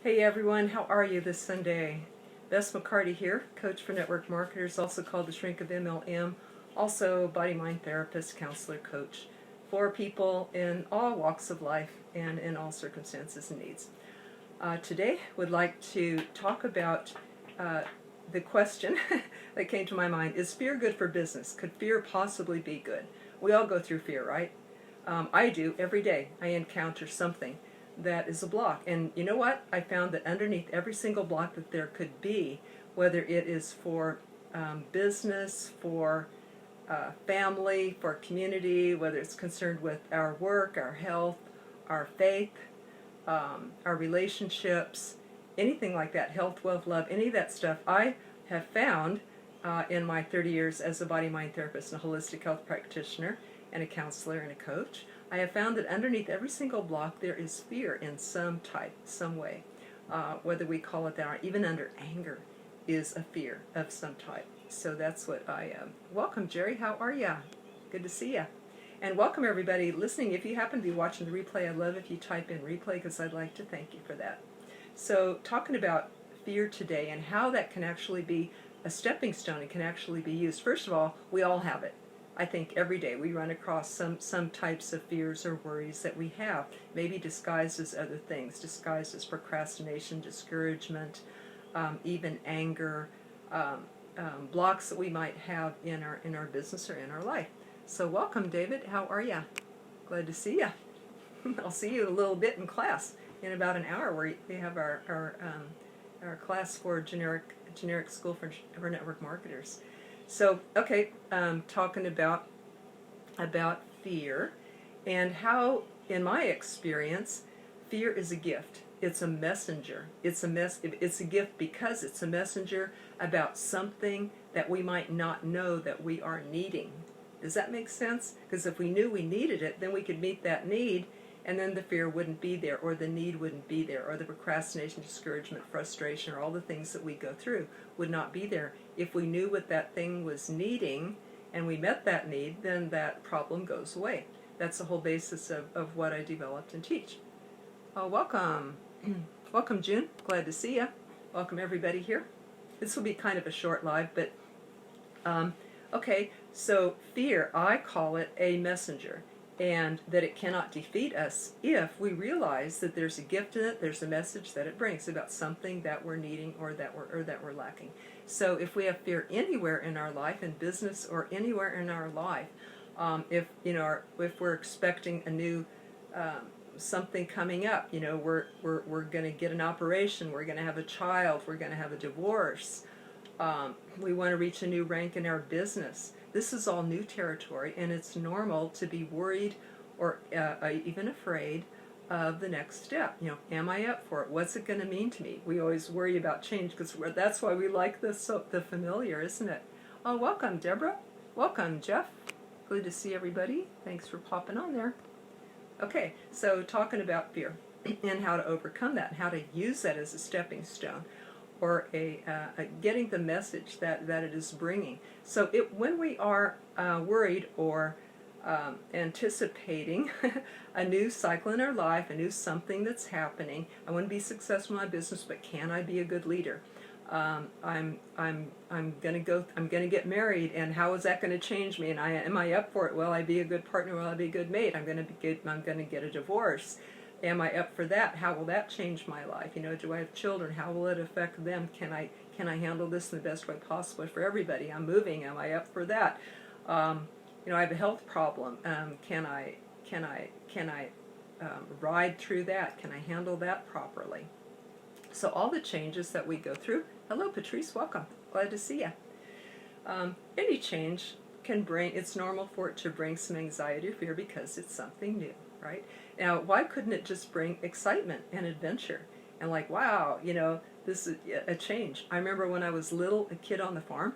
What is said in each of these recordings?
Hey everyone, how are you this Sunday? Bess McCarty here, coach for network marketers, also called the Shrink of MLM, also body-mind therapist, counselor, coach for people in all walks of life and in all circumstances and needs. Today, would like to talk about the question that came to my mind: is fear good for business? Could fear possibly be good? We all go through fear, right? I do every day. I encounter something that is a block. And you know what? I found that underneath every single block that there could be, whether it is for business, for family, for community, whether it's concerned with our work, our health, our faith, our relationships, anything like that, health, wealth, love, any of that stuff, I have found in my 30 years as a body-mind therapist and a holistic health practitioner and a counselor and a coach, I have found that underneath every single block there is fear in some type, some way. Whether we call it that or even under anger is a fear of some type. So that's what I welcome, Jerry. How are ya? Good to see ya. And welcome everybody listening. If you happen to be watching the replay, I'd love if you type in replay because I'd like to thank you for that. So talking about fear today and how that can actually be a stepping stone and can actually be used. First of all, we all have it. I think every day we run across some types of fears or worries that we have, maybe disguised as other things, disguised as procrastination, discouragement, even anger, blocks that we might have in our business or in our life. So welcome, David. How are ya? Glad to see ya. I'll see you a little bit in class in about an hour, where we have our class for generic school for network marketers. So, okay, talking about fear and how, in my experience, fear is a gift. It's a messenger. It's a gift because it's a messenger about something that we might not know that we are needing. Does that make sense? Because if we knew we needed it, then we could meet that need, and then the fear wouldn't be there, or the need wouldn't be there, or the procrastination, discouragement, frustration, or all the things that we go through would not be there. If we knew what that thing was needing and we met that need, then that problem goes away. That's the whole basis of what I developed and teach. Welcome. Welcome, June. Glad to see you. Welcome everybody here. This will be kind of a short live, but okay, so fear, I call it a messenger, and that it cannot defeat us if we realize that there's a gift in it, there's a message that it brings about something that we're needing or that we're lacking. So if we have fear anywhere in our life, in business or anywhere in our life, if we're expecting a new something coming up, we're going to get an operation, we're going to have a child, we're going to have a divorce, we want to reach a new rank in our business. This is all new territory, and it's normal to be worried or even afraid of the next step. Am I up for it? What's it going to mean to me? We always worry about change because that's why we like the familiar, isn't it? Oh, welcome, Deborah. Welcome, Jeff. Good to see everybody. Thanks for popping on there. Okay, so talking about fear and how to overcome that, and how to use that as a stepping stone, or getting the message that it is bringing. So when we are worried or anticipating a new cycle in our life, a new something that's happening, I want to be successful in my business, but can I be a good leader? I'm gonna get married, and how is that going to change me? And am I up for it? Will I be a good partner? Will I be a good mate? I'm gonna get a divorce. Am I up for that? How will that change my life? Do I have children? How will it affect them? Can I handle this in the best way possible for everybody? I'm moving. Am I up for that? I have a health problem. Can I ride through that? Can I handle that properly? So all the changes that we go through. Hello, Patrice. Welcome. Glad to see you. Any change can bring. It's normal for it to bring some anxiety or fear because it's something new, right? Now, why couldn't it just bring excitement and adventure? And like, wow, this is a change. I remember when I was little, a kid on the farm,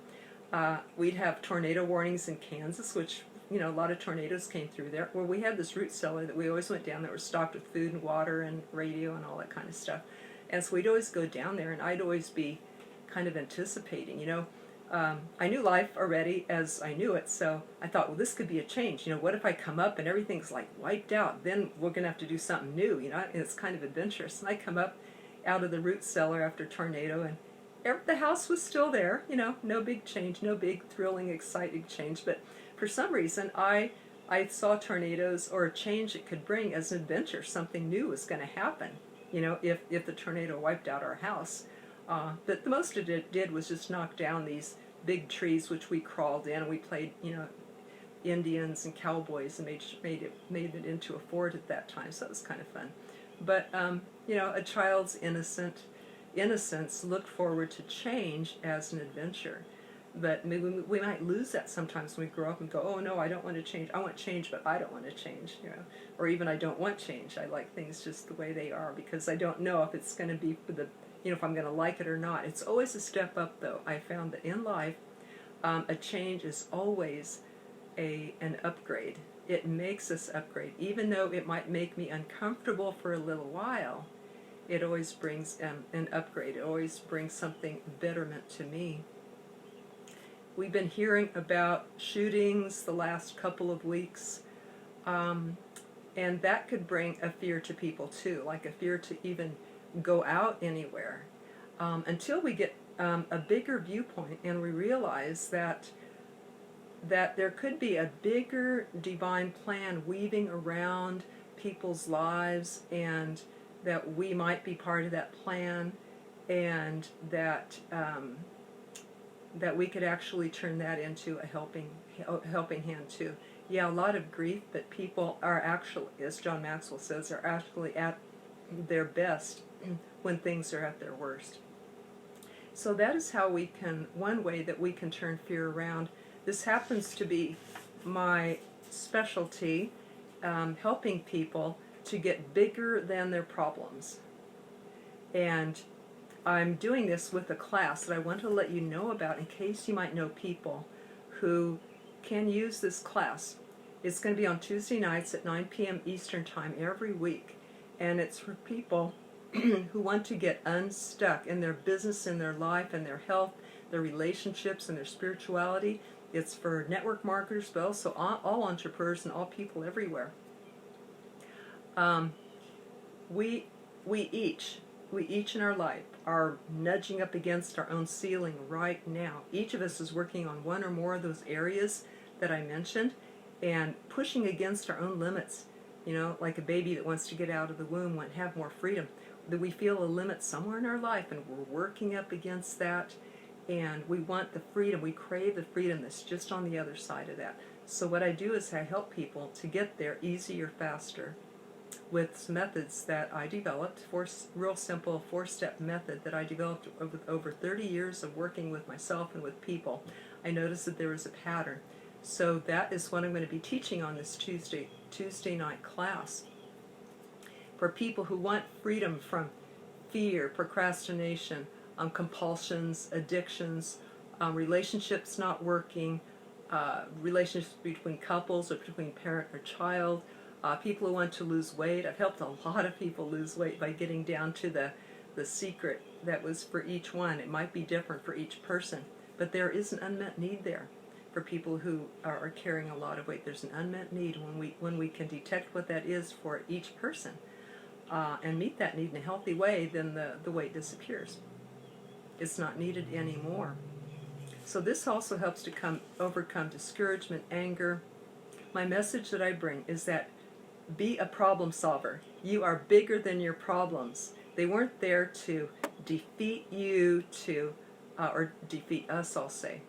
we'd have tornado warnings in Kansas, which, a lot of tornadoes came through there. Well, we had this root cellar that we always went down that was stocked with food and water and radio and all that kind of stuff. And so we'd always go down there, and I'd always be kind of anticipating, I knew life already as I knew it, so I thought, well, this could be a change. What if I come up and everything's like wiped out? Then we're going to have to do something new, and it's kind of adventurous. And I come up, out of the root cellar after tornado, and the house was still there. No big change, no big thrilling, exciting change. But for some reason, I saw tornadoes or a change it could bring as an adventure. Something new was going to happen. If the tornado wiped out our house. But the most it did was just knock down these big trees, which we crawled in, and we played, Indians and cowboys, and made it into a fort at that time. So that was kind of fun. But a child's innocence looked forward to change as an adventure. But we might lose that sometimes when we grow up and go, oh no, I don't want to change. I want change, but I don't want to change. Or even I don't want change. I like things just the way they are because I don't know if it's going to be for the, if I'm going to like it or not. It's always a step up, though. I found that in life, a change is always an upgrade. It makes us upgrade, even though it might make me uncomfortable for a little while. It always brings an upgrade. It always brings something betterment to me. We've been hearing about shootings the last couple of weeks, and that could bring a fear to people too, like a fear to even go out anywhere, until we get a bigger viewpoint and we realize that there could be a bigger divine plan weaving around people's lives, and that we might be part of that plan, and that we could actually turn that into a helping hand too. Yeah, a lot of grief, but people are actually, as John Maxwell says, are actually at their best when things are at their worst. So that is how one way that we can turn fear around. This happens to be my specialty, helping people to get bigger than their problems. And I'm doing this with a class that I want to let you know about in case you might know people who can use this class. It's going to be on Tuesday nights at 9 p.m. Eastern Time every week. And it's for people who want to get unstuck in their business, in their life, in their health, their relationships, and their spirituality. It's for network marketers, but also all entrepreneurs and all people everywhere. We each in our life are nudging up against our own ceiling right now. Each of us is working on one or more of those areas that I mentioned and pushing against our own limits. Like a baby that wants to get out of the womb, want to have more freedom. That we feel a limit somewhere in our life, and we're working up against that, and we want the freedom. We crave the freedom that's just on the other side of that. So what I do is I help people to get there easier, faster, with some methods that I developed, real simple 4-step method that I developed over 30 years of working with myself and with people. I noticed that there was a pattern. So that is what I'm going to be teaching on this Tuesday night class. For people who want freedom from fear, procrastination, compulsions, addictions, relationships not working, relationships between couples or between parent or child, people who want to lose weight. I've helped a lot of people lose weight by getting down to the secret that was for each one. It might be different for each person, but there is an unmet need there for people who are carrying a lot of weight. There's an unmet need. When we can detect what that is for each person and meet that need in a healthy way, then the weight disappears. It's not needed anymore. So this also helps to overcome discouragement, anger. My message that I bring is that be a problem solver. You are bigger than your problems. They weren't there to defeat you, or defeat us, I'll say.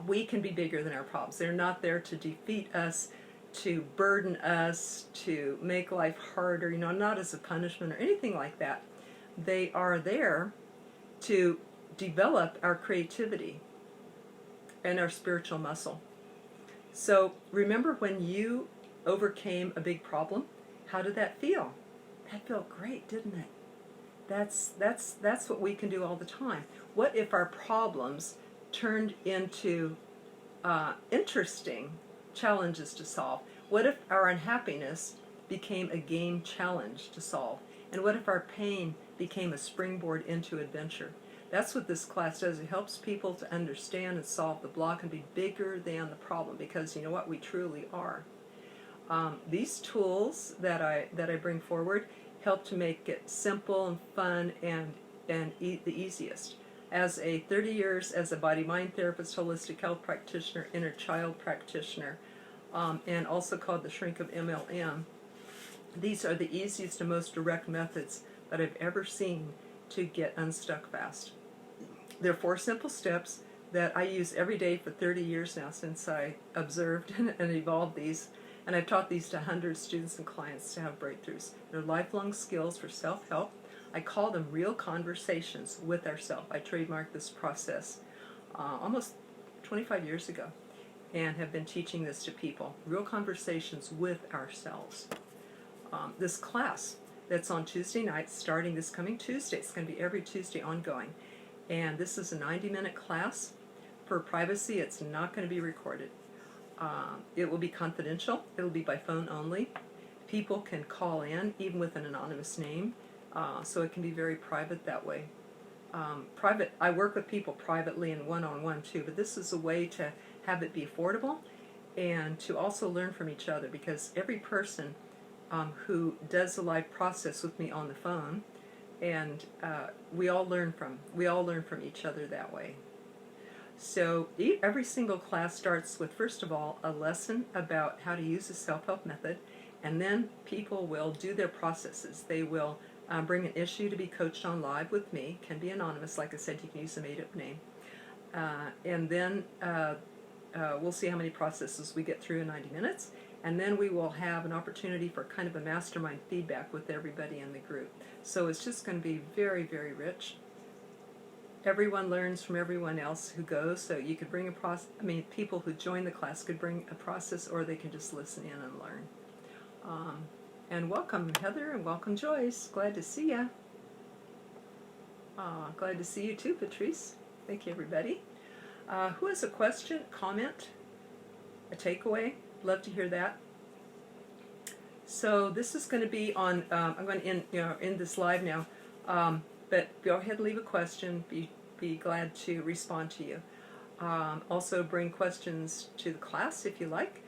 We can be bigger than our problems. They're not there to defeat us, to burden us, to make life harder, not as a punishment or anything like that. They are there to develop our creativity and our spiritual muscle. So remember when you overcame a big problem, how did that feel? That felt great, didn't it? That's what we can do all the time. What if our problems turned into interesting challenges to solve? What if our unhappiness became a game challenge to solve? And what if our pain became a springboard into adventure? That's what this class does. It helps people to understand and solve the block and be bigger than the problem, because you know what? We truly are. These tools that I bring forward, help to make it simple and fun and the easiest. As a 30 years as a body-mind therapist, holistic health practitioner, inner child practitioner, and also called the shrink of MLM, these are the easiest and most direct methods that I've ever seen to get unstuck fast. There are 4 simple steps that I use every day for 30 years now since I observed and evolved these. And I've taught these to hundreds of students and clients to have breakthroughs. They're lifelong skills for self-help. I call them real conversations with ourselves. I trademarked this process almost 25 years ago and have been teaching this to people. Real conversations with ourselves. This class that's on Tuesday nights, starting this coming Tuesday, it's going to be every Tuesday ongoing. And this is a 90-minute class. For privacy, it's not going to be recorded. It will be confidential. It will be by phone only. People can call in, even with an anonymous name, so it can be very private that way. I work with people privately and one-on-one too, but this is a way to have it be affordable and to also learn from each other, because every person who does the live process with me on the phone, and we all learn from each other that way. So every single class starts with, first of all, a lesson about how to use a self-help method, and then people will do their processes. They will bring an issue to be coached on live with me. Can be anonymous, like I said, you can use a made-up name. And then we'll see how many processes we get through in 90 minutes, and then we will have an opportunity for kind of a mastermind feedback with everybody in the group. So it's just going to be very, very rich. Everyone learns from everyone else who goes, so you could bring a process. I mean, people who join the class could bring a process, or they can just listen in and learn. And welcome, Heather, and welcome, Joyce. Glad to see ya. Glad to see you too, Patrice. Thank you, everybody. Who has a question, comment, a takeaway? Love to hear that. So this is going to be on. I'm going to end this live now. But go ahead and leave a question. Be glad to respond to you. Also bring questions to the class if you like.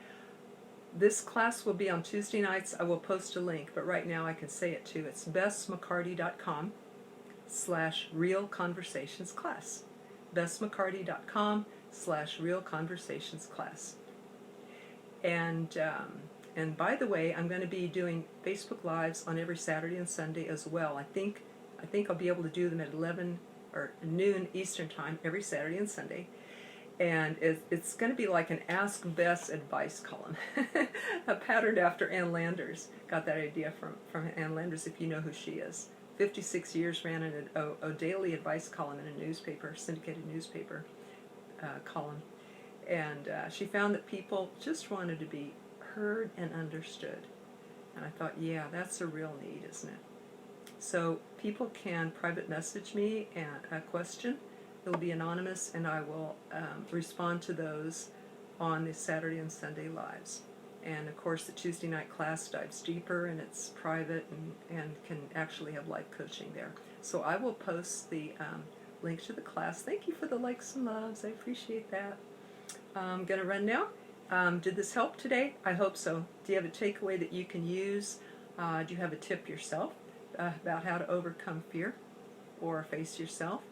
This class will be on Tuesday nights. I will post a link, but right now I can say it too. It's bessmccarty.com/realconversationsclass. bessmccarty.com/realconversationsclass. And by the way, I'm going to be doing Facebook Lives on every Saturday and Sunday as well. I think I'll be able to do them at 11 or noon Eastern Time every Saturday and Sunday. And it's going to be like an Ask Bess advice column, patterned after Ann Landers. Got that idea from Ann Landers, if you know who she is. 56 years ran a daily advice column in a newspaper, syndicated newspaper column. And she found that people just wanted to be heard and understood. And I thought, yeah, that's a real need, isn't it? So people can private message me a question. It'll be anonymous, and I will respond to those on the Saturday and Sunday lives. And of course, the Tuesday night class dives deeper, and it's private and can actually have live coaching there. So I will post the link to the class. Thank you for the likes and loves. I appreciate that. I'm going to run now. Did this help today? I hope so. Do you have a takeaway that you can use? Do you have a tip yourself about how to overcome fear or face yourself?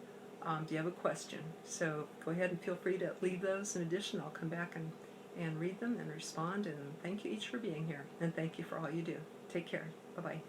Do you have a question? So go ahead and feel free to leave those. In addition, I'll come back and read them and respond. And thank you each for being here. And thank you for all you do. Take care. Bye-bye.